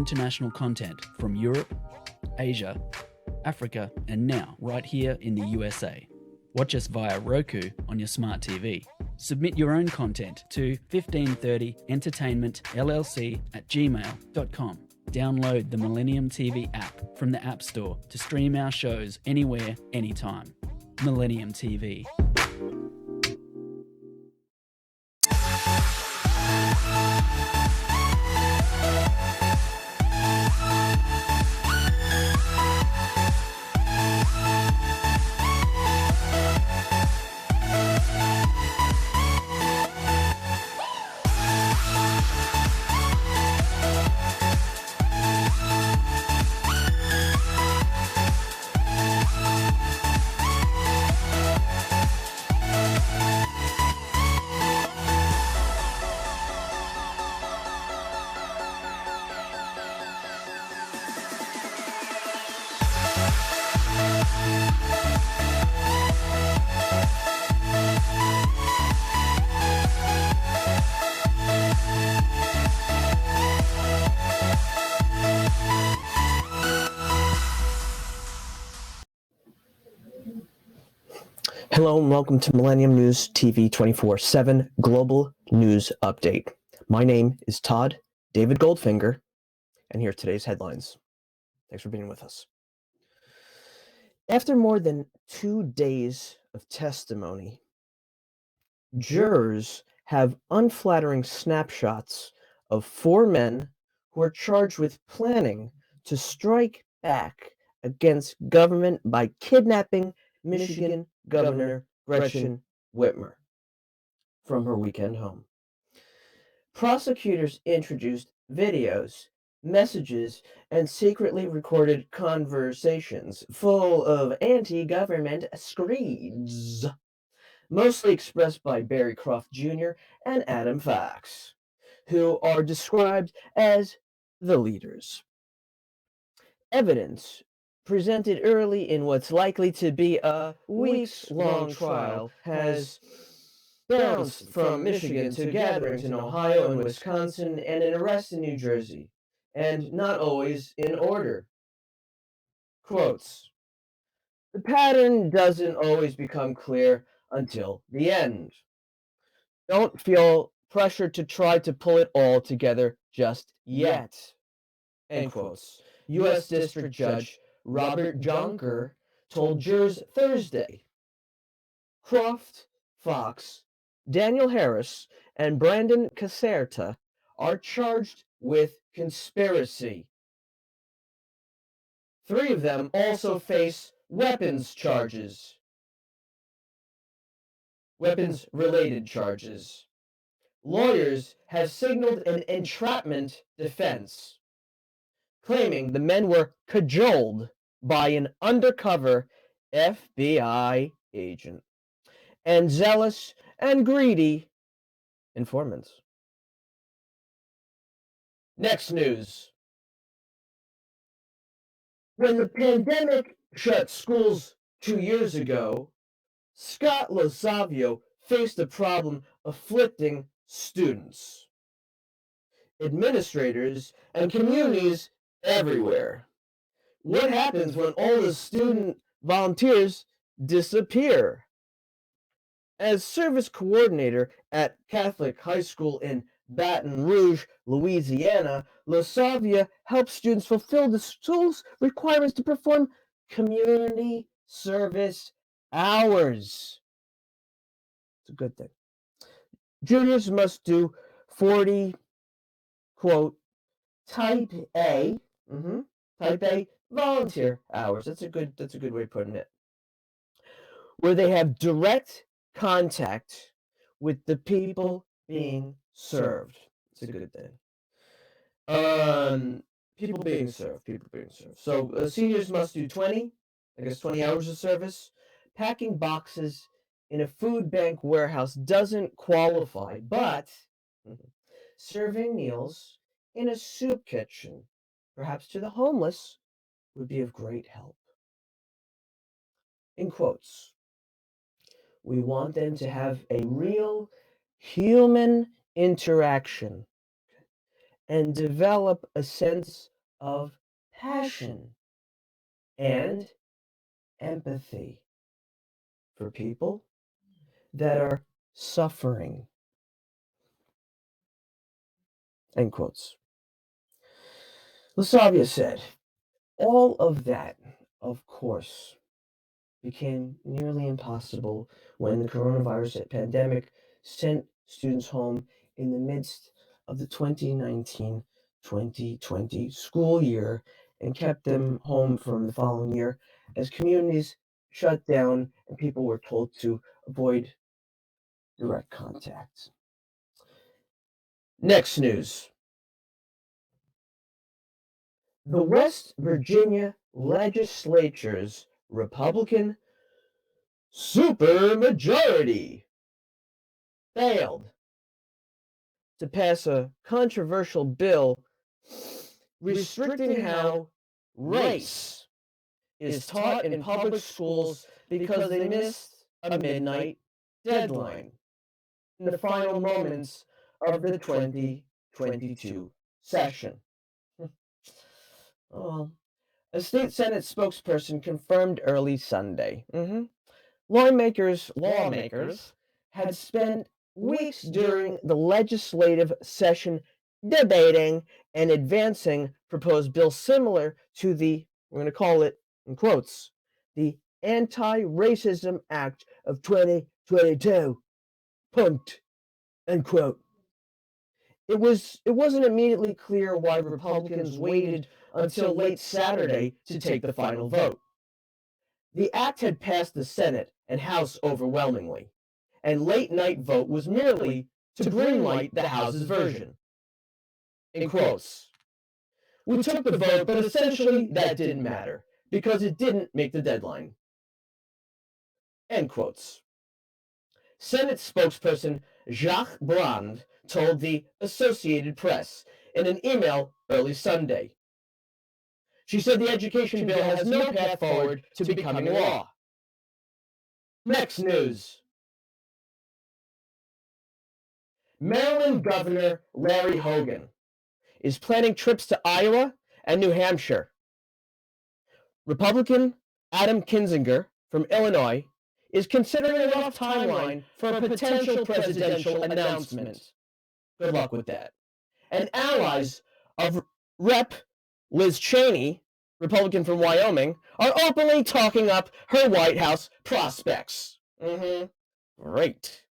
international content from Europe, Asia, Africa, and now right here in the USA. Watch us via Roku on your smart TV. Submit your own content to 1530entertainmentllc@gmail.com. Download the Millennium TV app from the App Store to stream our shows anywhere, anytime. Millennium TV. Hello and welcome to Millennium News TV 24/7 Global News Update. My name is Todd, David Goldfinger, and here are today's headlines. Thanks for being with us. After more than 2 days of testimony, jurors have unflattering snapshots of 4 men who are charged with planning to strike back against government by kidnapping Michigan Governor Gretchen Whitmer from her weekend home. Prosecutors introduced videos, messages, and secretly recorded conversations full of anti-government screeds, mostly expressed by Barry Croft Jr. and Adam Fox, who are described as the leaders. Evidence presented early in what's likely to be a weeks-long trial has bounced from Michigan to gatherings in Ohio and Wisconsin and an arrest in New Jersey, and not always in order. Quotes: "The pattern doesn't always become clear until the end. Don't feel pressure to try to pull it all together just yet." End quotes. U.S. District Judge Robert Jonker told jurors Thursday. Croft, Fox, Daniel Harris, and Brandon Caserta are charged with conspiracy. 3 of them also face weapons-related charges. Lawyers have signaled an entrapment defense, claiming the men were cajoled by an undercover FBI agent and zealous and greedy informants. Next news. When the pandemic shut schools 2 years ago, Scott Losavio faced a problem afflicting students, administrators, and communities everywhere. What happens when all the student volunteers disappear? As service coordinator at Catholic High School in Baton Rouge, Louisiana, Losavia helps students fulfill the school's requirements to perform community service hours. It's a good thing. Juniors must do 40, quote, type A volunteer hours. That's a good way of putting it. Where they have direct contact with the people being served. It's a good thing. People being served. So seniors must do 20 hours of service. Packing boxes in a food bank warehouse doesn't qualify, but serving meals in a soup kitchen, perhaps to the homeless, would be of great help. In quotes, we want them to have a real human interaction and develop a sense of passion and empathy for people that are suffering. End quotes. Lasavia said, all of that, of course, became nearly impossible when the coronavirus pandemic sent students home in the midst of the 2019-2020 school year and kept them home from the following year as communities shut down and people were told to avoid direct contact. Next news. The West Virginia legislature's Republican supermajority failed to pass a controversial bill restricting how race is taught in public schools because they missed a midnight deadline in the final moments of the 2022 session. Oh, a state Senate spokesperson confirmed early Sunday. Lawmakers had spent weeks during the legislative session debating and advancing proposed bills similar to the, we're going to call it, in quotes, the Anti-Racism Act of 2022, punt, end quote. It wasn't immediately clear why Republicans waited until late Saturday to take the final vote. The act had passed the Senate and House overwhelmingly, and late night vote was merely to greenlight the House's version. In quotes, we took the vote, but essentially that didn't matter because it didn't make the deadline. End quotes. Senate spokesperson Jacques Brand told the Associated Press in an email early Sunday. She said the education bill has no path forward to becoming law. Next news. Maryland Governor Larry Hogan is planning trips to Iowa and New Hampshire. Republican Adam Kinzinger from Illinois is considering a rough timeline for a potential presidential announcement. Good luck with that. And allies of Rep. Liz Cheney, Republican from Wyoming, are openly talking up her White House prospects. Great.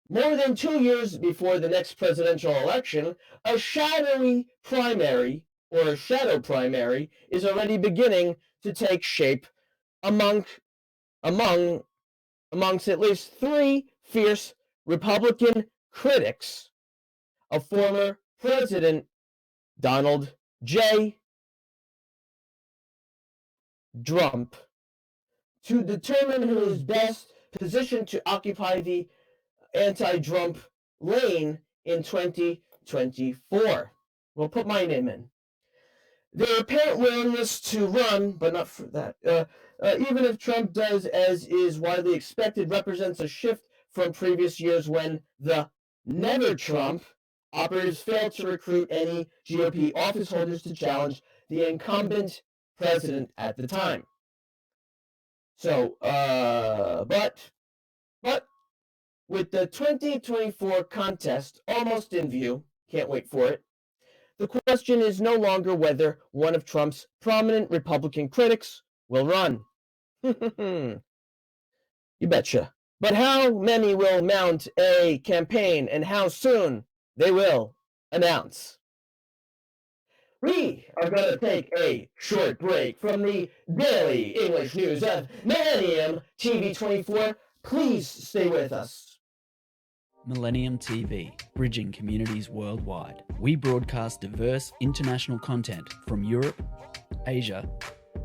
More than 2 years before the next presidential election, a shadow primary is already beginning to take shape amongst at least 3 fierce Republican critics of former President Donald J. Trump to determine who is best positioned to occupy the anti-Trump lane in 2024. We'll put my name in. Their apparent willingness to run, but not for that, even if Trump does as is widely expected, represents a shift from previous years when the Never Trump operatives failed to recruit any GOP office holders to challenge the incumbent president at the time. So, but with the 2024 contest almost in view, can't wait for it, the question is no longer whether one of Trump's prominent Republican critics will run. You betcha. But how many will mount a campaign and how soon they will announce. We are going to take a short break from the daily English news of Millennium TV24. Please stay with us. Millennium TV, bridging communities worldwide. We broadcast diverse international content from Europe, Asia,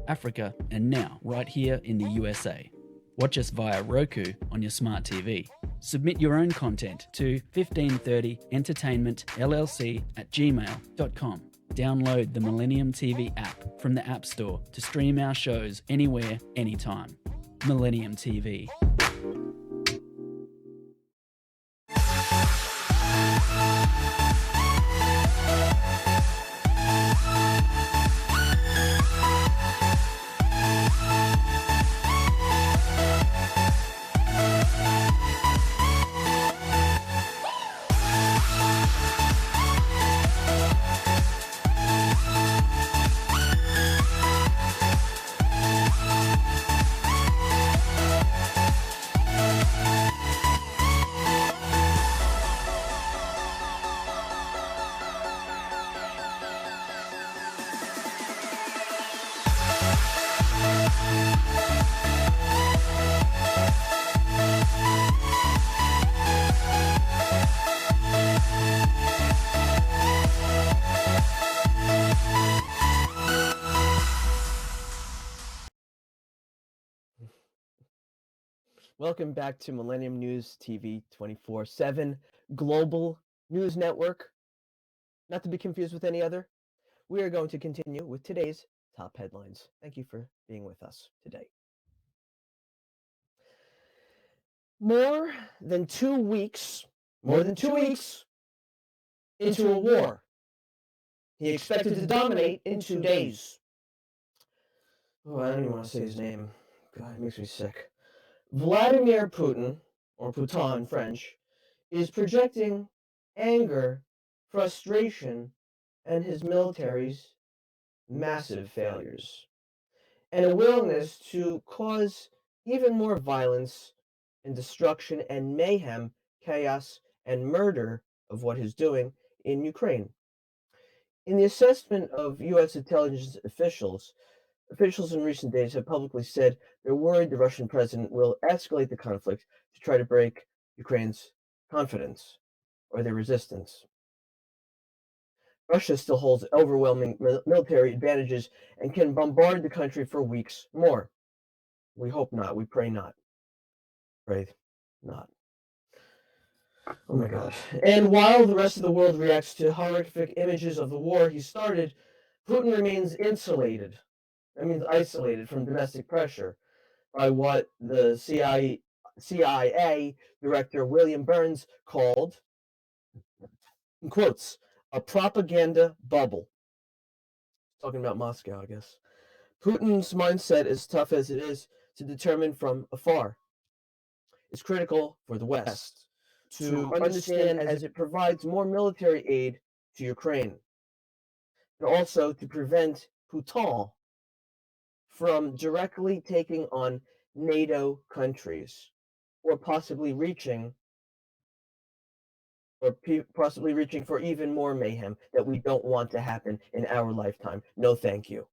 Africa, and now right here in the USA. Watch us via Roku on your smart TV. Submit your own content to 1530entertainmentllc@gmail.com. Download the Millennium TV app from the App Store to stream our shows anywhere, anytime. Millennium TV. Welcome back to Millennium News TV 24/7 Global News Network, not to be confused with any other. We are going to continue with today's top headlines. Thank you for being with us today. More than 2 weeks into a war he expected to dominate in 2 days. Oh, I don't even want to say his name. God, it makes me sick. Vladimir Putin, or Putin in French, is projecting anger, frustration, and his military's massive failures, and a willingness to cause even more violence and destruction and mayhem, chaos, and murder of what he's doing in Ukraine. In the assessment of U.S. intelligence officials in recent days have publicly said they're worried the Russian president will escalate the conflict to try to break Ukraine's confidence or their resistance. Russia still holds overwhelming military advantages and can bombard the country for weeks more. We hope not. We pray not. Pray not. Oh my God. And while the rest of the world reacts to horrific images of the war he started, Putin remains isolated from domestic pressure by what the CIA director William Burns called, in quotes, a propaganda bubble. Talking about Moscow, I guess. Putin's mindset, as tough as it is to determine from afar, is critical for the West to understand as it provides more military aid to Ukraine, and also to prevent Putin from directly taking on NATO countries or possibly reaching for even more mayhem that we don't want to happen in our lifetime. No, thank you.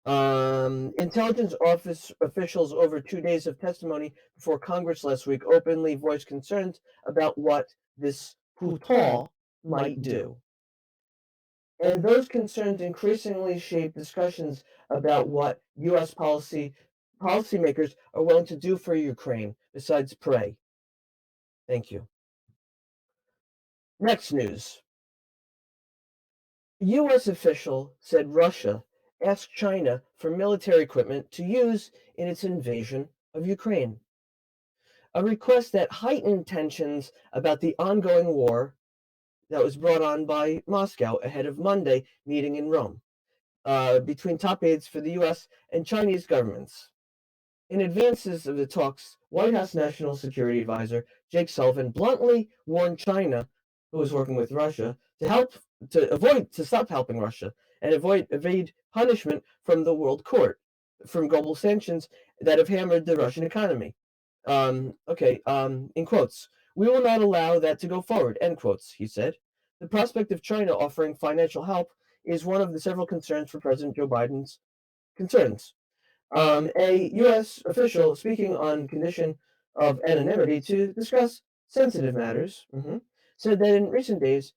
Intelligence office officials over 2 days of testimony before Congress last week openly voiced concerns about what this Putin might do. And those concerns increasingly shape discussions about what U.S. policymakers are willing to do for Ukraine besides pray. Thank you. Next news. A U.S. official said Russia asked China for military equipment to use in its invasion of Ukraine, a request that heightened tensions about the ongoing war that was brought on by Moscow ahead of Monday meeting in Rome between top aides for the U.S. and Chinese governments. In advances of the talks, White House National Security Advisor Jake Sullivan bluntly warned China, who was working with Russia, to stop helping Russia and evade punishment from the World Court, from global sanctions that have hammered the Russian economy. In quotes, we will not allow that to go forward, end quotes, he said. The prospect of China offering financial help is one of the several concerns for President Joe Biden's concerns. A U.S. official speaking on condition of anonymity to discuss sensitive matters said that in recent days,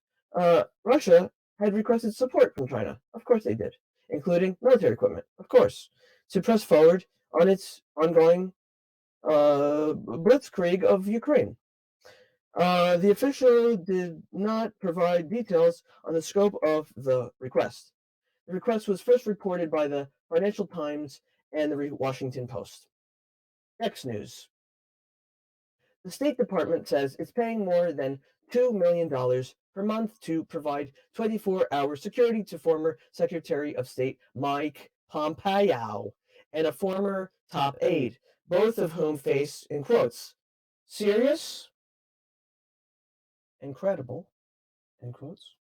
Russia had requested support from China. Of course they did, including military equipment, of course, to press forward on its ongoing blitzkrieg of Ukraine. The official did not provide details on the scope of the request. The request was first reported by the Financial Times and the Washington Post. Next news. The State Department says it's paying more than $2 million per month to provide 24-hour security to former Secretary of State Mike Pompeo and a former top aide, both of whom face, in quotes, serious, incredible, in quotes,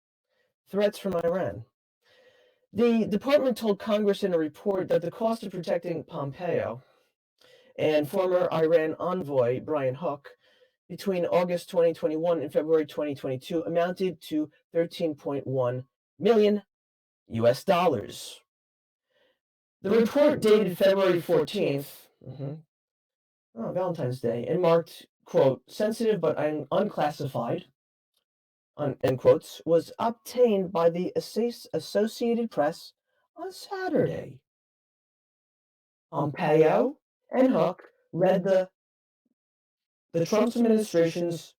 threats from Iran. The department told Congress in a report that the cost of protecting Pompeo and former Iran envoy Brian Hook between August 2021 and February 2022 amounted to $13.1 million US. The report dated February 14th, Valentine's Day, and marked, quote, sensitive but unclassified, end quotes, was obtained by the Associated Press on Saturday. Pompeo and Hook led the Trump administration's,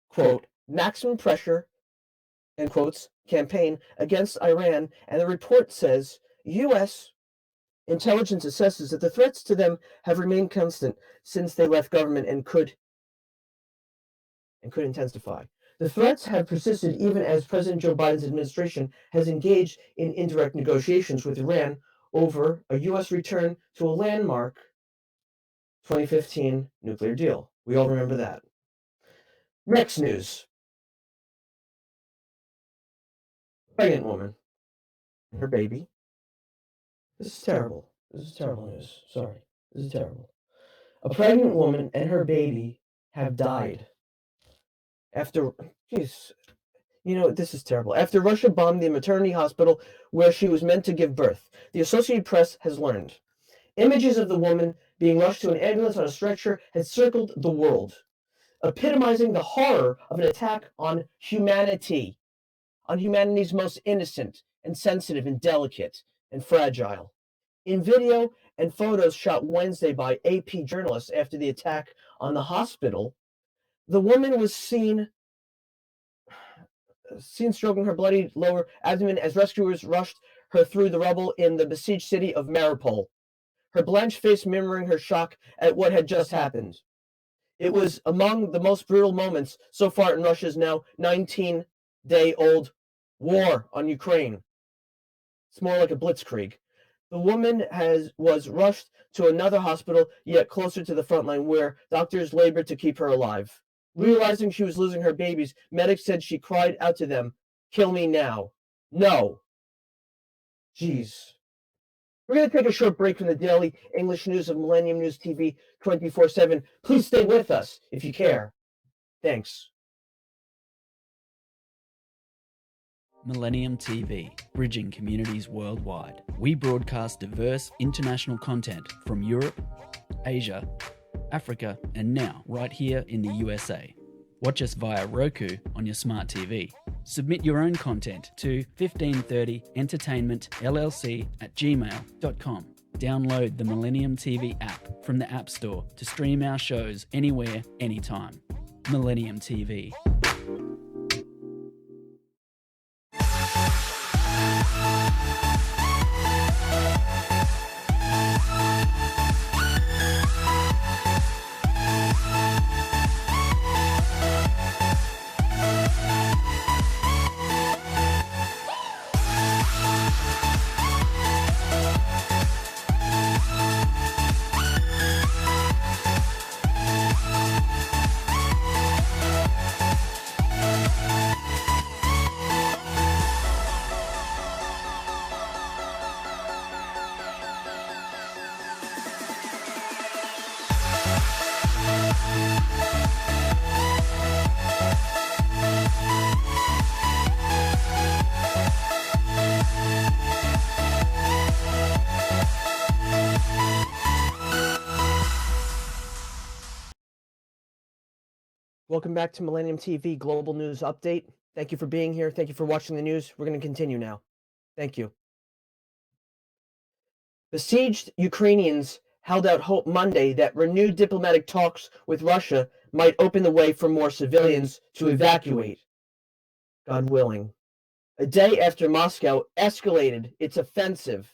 quote, maximum pressure, end quotes, campaign against Iran, and the report says U.S. intelligence assesses that the threats to them have remained constant since they left government and could intensify. The threats have persisted even as President Joe Biden's administration has engaged in indirect negotiations with Iran over a U.S. return to a landmark 2015 nuclear deal. We all remember that. Next news. Pregnant woman and her baby. This is terrible. This is terrible news. Sorry. This is terrible. A pregnant woman and her baby have died after, geez, this is terrible. After Russia bombed the maternity hospital where she was meant to give birth, the Associated Press has learned. Images of the woman being rushed to an ambulance on a stretcher had circled the world, epitomizing the horror of an attack on humanity, on humanity's most innocent and sensitive and delicate and fragile. In video and photos shot Wednesday by AP journalists after the attack on the hospital, the woman was seen stroking her bloody lower abdomen as rescuers rushed her through the rubble in the besieged city of Mariupol, her blanched face mirroring her shock at what had just happened. It was among the most brutal moments so far in Russia's now 19-day-old war on Ukraine. It's more like a blitzkrieg. The woman was rushed to another hospital, yet closer to the front line, where doctors labored to keep her alive. Realizing she was losing her babies, medics said she cried out to them, "Kill me now." No. Jeez. We're going to take a short break from the daily English news of Millennium News TV 24/7. Please stay with us if you care. Thanks. Millennium TV, bridging communities worldwide. We broadcast diverse international content from Europe, Asia, Africa, and now right here in the USA. Watch us via Roku on your smart TV. Submit your own content to 1530entertainmentllc@gmail.com. Download the Millennium TV app from the App Store to stream our shows anywhere, anytime. Millennium TV. Welcome back to Millennium TV Global News Update. Thank you for being here. Thank you for watching the news. We're going to continue now. Thank you. Besieged Ukrainians held out hope Monday that renewed diplomatic talks with Russia might open the way for more civilians to evacuate. God willing. A day after Moscow escalated its offensive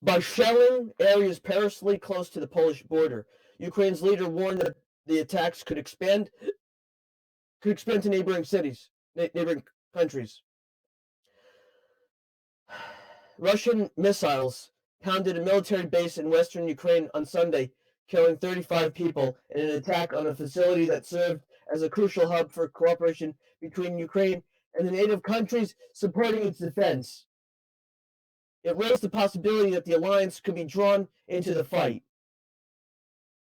by shelling areas perilously close to the Polish border, Ukraine's leader warned that the attacks could expand to neighboring countries. Russian missiles pounded a military base in western Ukraine on Sunday, killing 35 people in an attack on a facility that served as a crucial hub for cooperation between Ukraine and the native countries supporting its defense. It raised the possibility that the alliance could be drawn into the fight.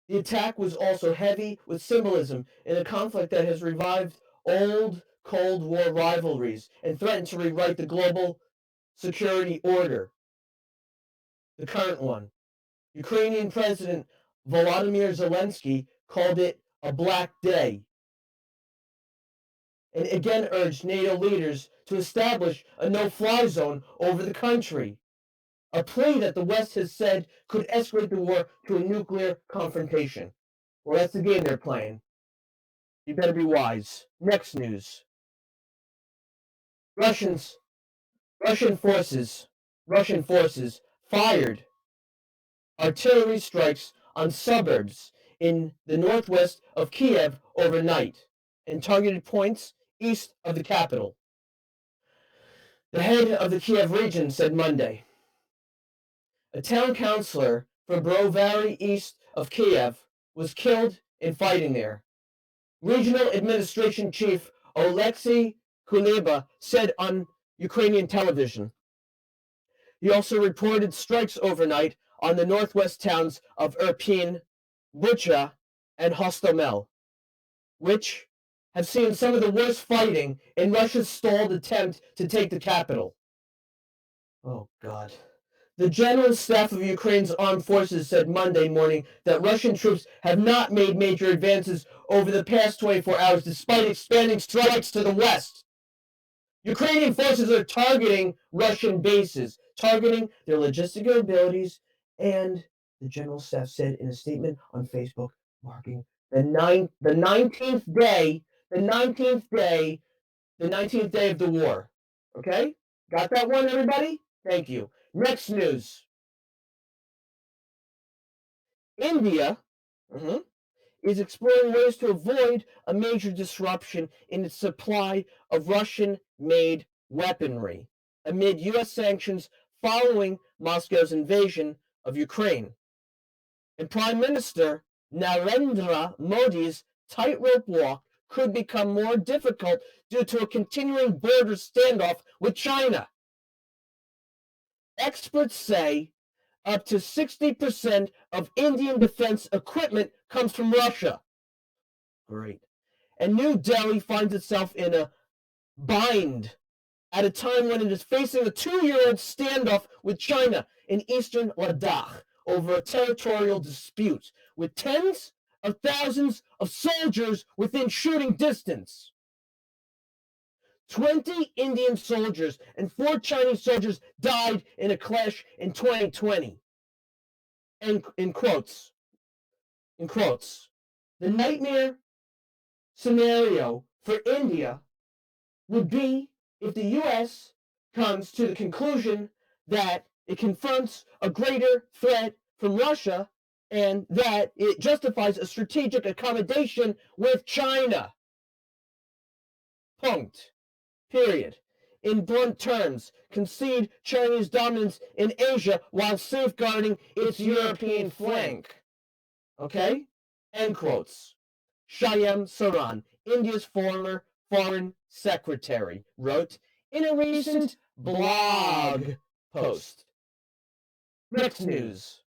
The attack was also heavy with symbolism in a conflict that has revived old Cold War rivalries and threatened to rewrite the global security order, the current one. Ukrainian President Volodymyr Zelensky called it a black day and again urged NATO leaders to establish a no-fly zone over the country, a plea that the West has said could escalate the war to a nuclear confrontation. Well, that's the game they're playing. You better be wise. Next news. Russian forces fired artillery strikes on suburbs in the northwest of Kiev overnight and targeted points east of the capital. The head of the Kiev region said Monday. A town councillor for Brovary east of Kiev was killed in fighting there. Regional Administration Chief Oleksiy Kuleba said on Ukrainian television. He also reported strikes overnight on the northwest towns of Irpin, Bucha, and Hostomel, which have seen some of the worst fighting in Russia's stalled attempt to take the capital. Oh, God. The General Staff of Ukraine's armed forces said Monday morning that Russian troops have not made major advances over the past 24 hours despite expanding strikes to the west. Ukrainian forces are targeting Russian bases, targeting their logistical abilities, and the General Staff said in a statement on Facebook, marking the 19th day of the war. Okay? Got that one, everybody? Thank you. Next news. India is exploring ways to avoid a major disruption in its supply of Russian-made weaponry amid U.S. sanctions following Moscow's invasion of Ukraine. And Prime Minister Narendra Modi's tightrope walk could become more difficult due to a continuing border standoff with China. Experts say up to 60% of Indian defense equipment comes from Russia. Great. And New Delhi finds itself in a bind at a time when it is facing a 2-year-old standoff with China in eastern Ladakh over a territorial dispute with tens of thousands of soldiers within shooting distance. 20 Indian soldiers and 4 Chinese soldiers died in a clash in 2020. And in quotes, the nightmare scenario for India would be if the U.S. comes to the conclusion that it confronts a greater threat from Russia and that it justifies a strategic accommodation with China. Punct. Period. In blunt terms, concede Chinese dominance in Asia while safeguarding its European flank. Okay? End quotes. Shyam Saran, India's former foreign secretary, wrote in a recent blog post. Next news.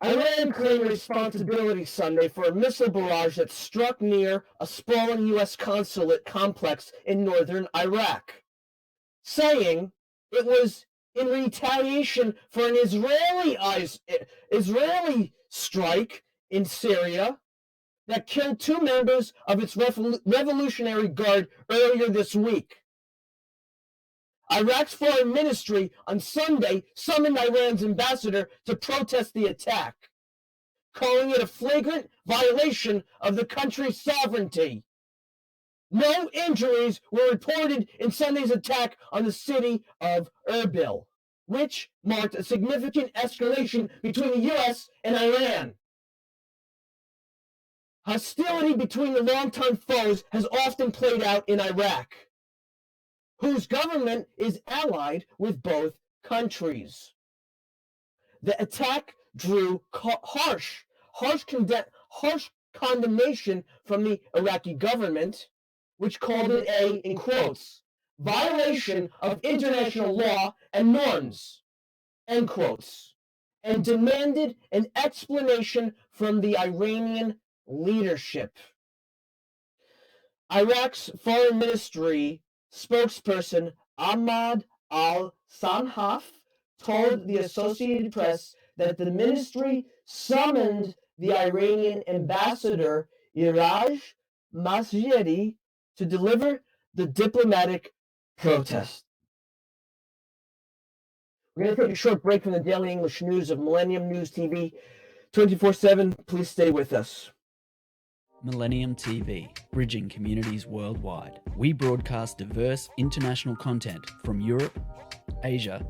Iran claimed responsibility Sunday for a missile barrage that struck near a sprawling U.S. consulate complex in northern Iraq, saying it was in retaliation for an Israeli strike in Syria that killed 2 members of its Revolutionary Guard earlier this week. Iraq's foreign ministry on Sunday summoned Iran's ambassador to protest the attack, calling it a flagrant violation of the country's sovereignty. No injuries were reported in Sunday's attack on the city of Erbil, which marked a significant escalation between the U.S. and Iran. Hostility between the longtime foes has often played out in Iraq, whose government is allied with both countries. The attack drew harsh condemnation from the Iraqi government, which called it a, in quotes, violation of international law and norms, end quotes, and demanded an explanation from the Iranian leadership. Iraq's foreign ministry spokesperson Ahmad al-Sanhaf told the Associated Press that the ministry summoned the Iranian ambassador Iraj Masjidi to deliver the diplomatic protest. We're going to take a short break from the daily English news of Millennium News TV 24/7. Please stay with us. Millennium TV, bridging communities worldwide. We broadcast diverse international content from Europe, Asia,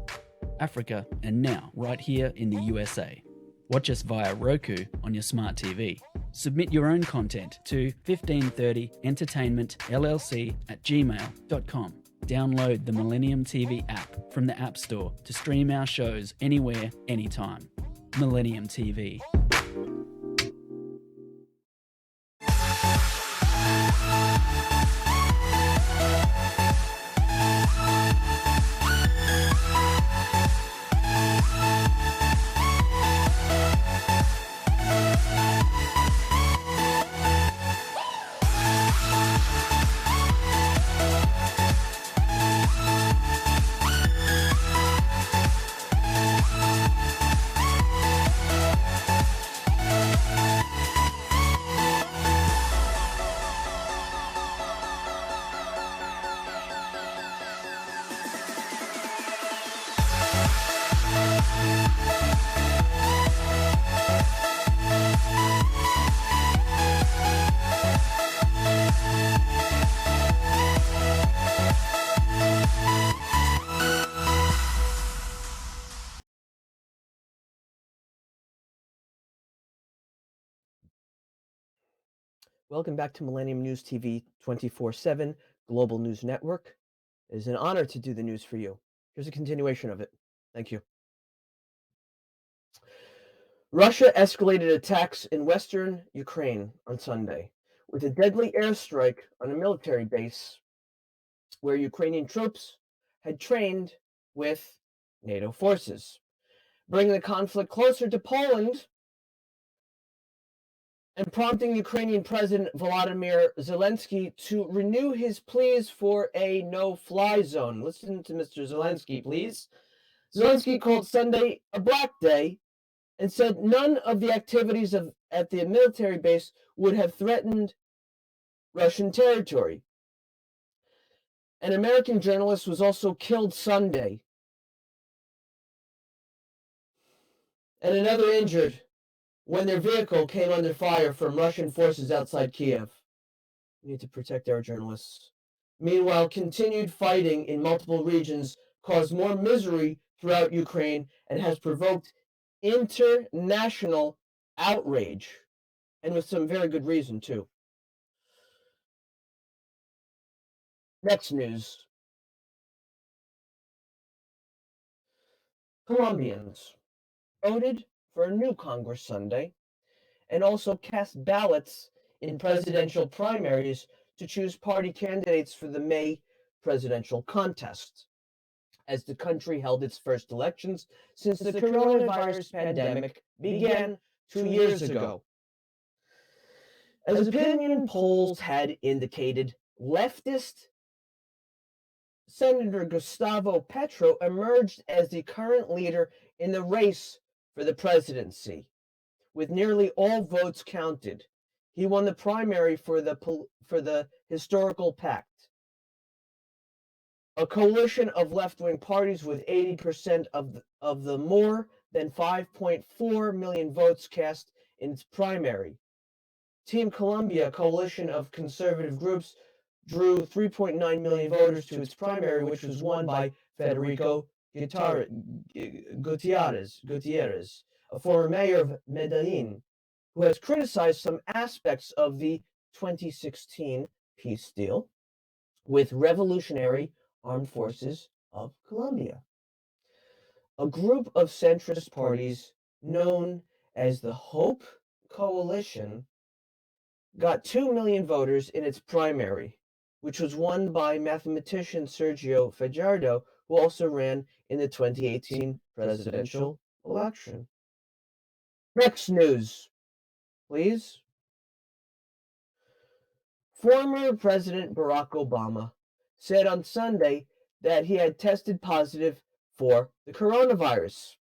Africa, and now right here in the USA. Watch us via Roku on your smart TV. Submit your own content to 1530entertainmentllc@gmail.com. Download the Millennium TV app from the App Store to stream our shows anywhere, anytime. Millennium TV. Welcome back to Millennium News TV 24/7 Global News Network. It is an honor to do the news for you. Here's a continuation of it. Thank you. Russia escalated attacks in western Ukraine on Sunday with a deadly airstrike on a military base where Ukrainian troops had trained with NATO forces, bringing the conflict closer to Poland and prompting Ukrainian President Volodymyr Zelensky to renew his pleas for a no-fly zone. Listen to Mr. Zelensky, please. Zelensky called Sunday a black day and said none of the activities at the military base would have threatened Russian territory. An American journalist was also killed Sunday, and another injured when their vehicle came under fire from Russian forces outside Kiev. We need to protect our journalists. Meanwhile, continued fighting in multiple regions caused more misery throughout Ukraine and has provoked international outrage, and with some very good reason, too. Next news. Colombians voted for a new Congress Sunday and also cast ballots in presidential primaries to choose party candidates for the May presidential contest, as the country held its first elections since the coronavirus pandemic began 2 years ago. As opinion polls had indicated, leftist Senator Gustavo Petro emerged as the current leader in the race for the presidency, with nearly all votes counted. He won the primary for the Historical Pact, a coalition of left-wing parties with 80% of the more than 5.4 million votes cast in its primary. Team Colombia, a coalition of conservative groups, drew 3.9 million voters to its primary, which was won by Federico Gutierrez, a former mayor of Medellin, who has criticized some aspects of the 2016 peace deal with Revolutionary Armed Forces of Colombia, a group of centrist parties known as the Hope Coalition, got 2 million voters in its primary, which was won by mathematician Sergio Fajardo, who also ran in the 2018 presidential election. Next news, please. Former President Barack Obama said on Sunday that he had tested positive for the coronavirus,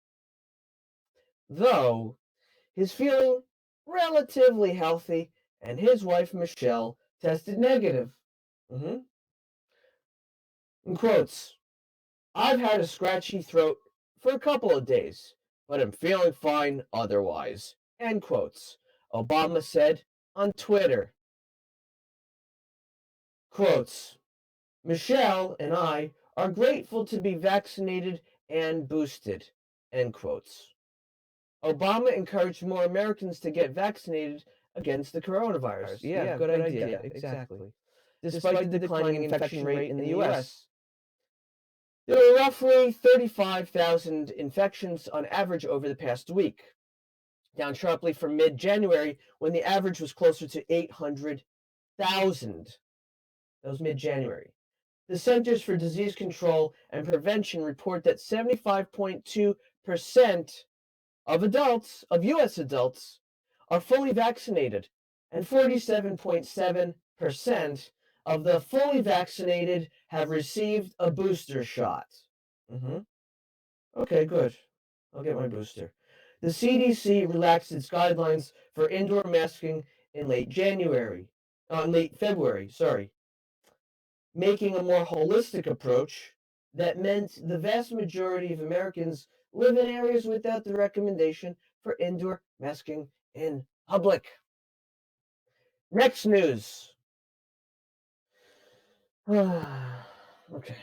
though he's feeling relatively healthy, and his wife Michelle tested negative. In quotes, I've had a scratchy throat for a couple of days, but I'm feeling fine otherwise. End quotes. Obama said on Twitter. Quotes, Michelle and I are grateful to be vaccinated and boosted. End quotes. Obama encouraged more Americans to get vaccinated against the coronavirus. Yeah, good idea. Exactly. Despite the declining infection rate in the U.S., there were roughly 35,000 infections on average over the past week, down sharply from mid-January when the average was closer to 800,000. That was mid-January. The Centers for Disease Control and Prevention report that 75.2% of U.S. adults are fully vaccinated, and 47.7% of the fully vaccinated have received a booster shot. Okay, good. I'll get my booster. The CDC relaxed its guidelines for indoor masking in late February, making a more holistic approach that meant the vast majority of Americans live in areas without the recommendation for indoor masking in public. Next news. Okay.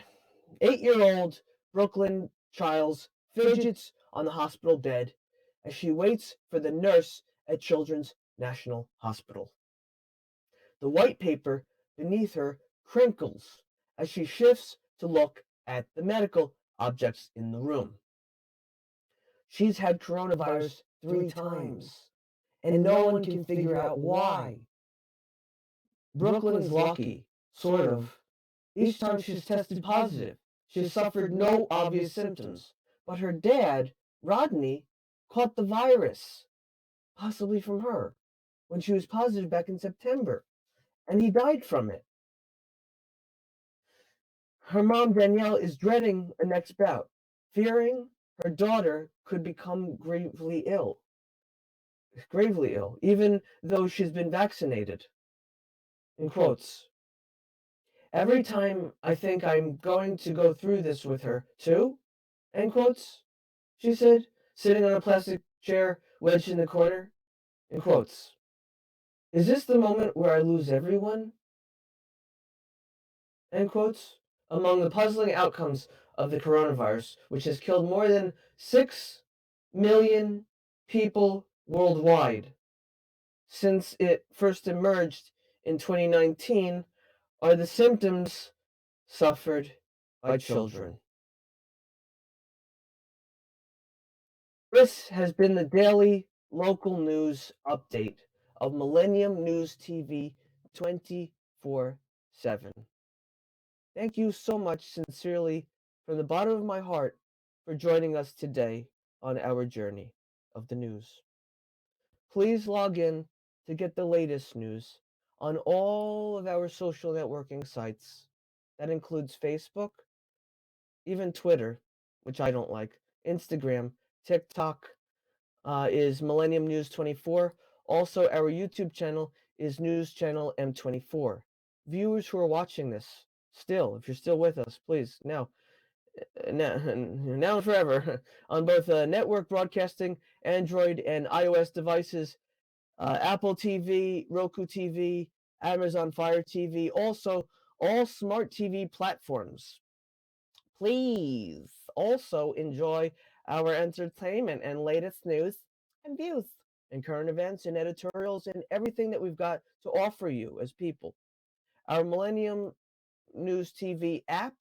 8-year-old Brooklyn Childs fidgets on the hospital bed as she waits for the nurse at Children's National Hospital. The white paper beneath her crinkles as she shifts to look at the medical objects in the room. She's had coronavirus 3 times, and no one can figure out why. Brooklyn's lucky, sort of. Each time she's tested positive, she's suffered no obvious symptoms. But her dad, Rodney, caught the virus, possibly from her, when she was positive back in September, and he died from it. Her mom, Danielle, is dreading a next bout, fearing her daughter could become gravely ill, even though she's been vaccinated. In quotes, every time I think I'm going to go through this with her, too, end quotes, she said, sitting on a plastic chair wedged in the corner. In quotes, is this the moment where I lose everyone? End quotes. Among the puzzling outcomes of the coronavirus, which has killed more than 6 million people worldwide since it first emerged in 2019, are the symptoms suffered by children. This has been the daily local news update of Millennium News TV 24/7. Thank you so much, sincerely, from the bottom of my heart, for joining us today on our journey of the news. Please log in to get the latest news on all of our social networking sites. That includes Facebook, even Twitter, which I don't like, Instagram, TikTok is Millennium News 24. Also, our YouTube channel is News Channel M24. Viewers who are watching this, still, if you're still with us, please, now and forever, on both network broadcasting, Android and iOS devices, Apple TV, Roku TV, Amazon Fire TV, also all smart TV platforms. Please also enjoy our entertainment and latest news and views and current events and editorials and everything that we've got to offer you as people. Our Millennium News TV app,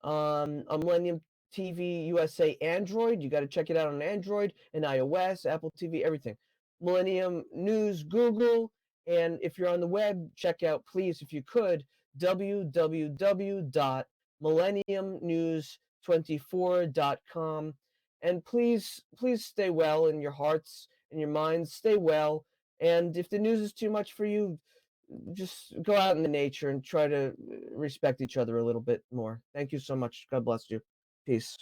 a Millennium TV USA Android. You got to check it out on Android and iOS, Apple TV, everything. Millennium News Google, and if you're on the web, check out, please, if you could, www.millenniumnews24.com. And please stay well in your hearts and your minds. Stay well. And if the news is too much for you, just go out in the nature and try to respect each other a little bit more. Thank you so much. God bless you. Peace.